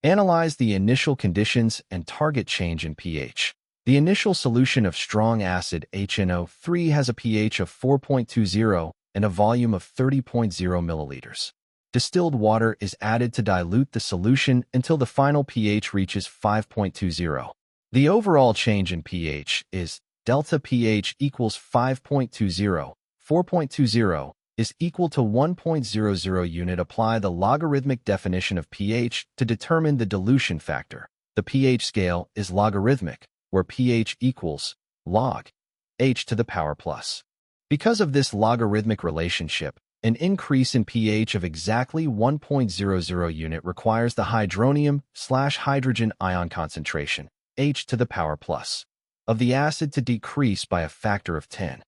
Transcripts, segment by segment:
Analyze the initial conditions and target change in pH. The initial solution of strong acid HNO3 has a pH of 4.20 and a volume of 30.0 milliliters. Distilled water is added to dilute the solution until the final pH reaches 5.20. The overall change in pH is delta pH equals 5.20. 4.20 is equal to 1.00 unit. Apply the logarithmic definition of pH to determine the dilution factor. The pH scale is logarithmic, where pH equals log h to the power plus. Because of this logarithmic relationship, an increase in pH of exactly 1.00 unit requires the hydronium/hydrogen ion concentration, h to the power plus, of the acid to decrease by a factor of 10.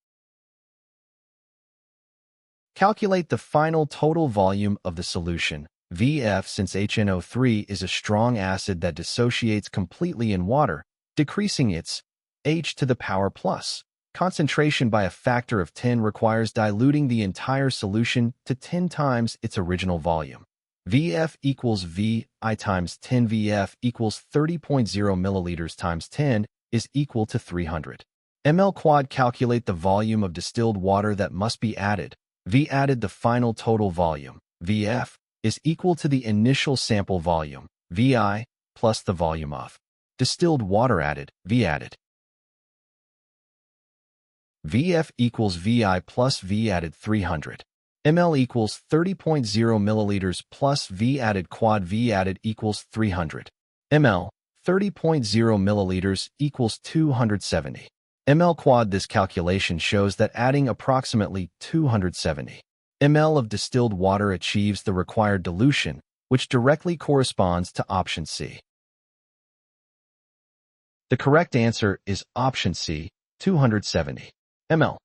Calculate the final total volume of the solution, VF. Since HNO3 is a strong acid that dissociates completely in water, decreasing its h to the power plus concentration by a factor of 10 requires diluting the entire solution to 10 times its original volume. VF equals VI times 10. VF equals 30.0 milliliters times 10 is equal to 300 ml quad. Calculate the volume of distilled water that must be added. V added the final total volume, VF, is equal to the initial sample volume, VI, plus the volume of distilled water added, V added. VF equals VI plus V added 300 ml equals 30.0 milliliters plus V added quad. V added equals 300 ml. 30.0 milliliters equals 270 ml quad. This calculation shows that adding approximately 270 ml of distilled water achieves the required dilution, which directly corresponds to option C. The correct answer is option C, 270 ml.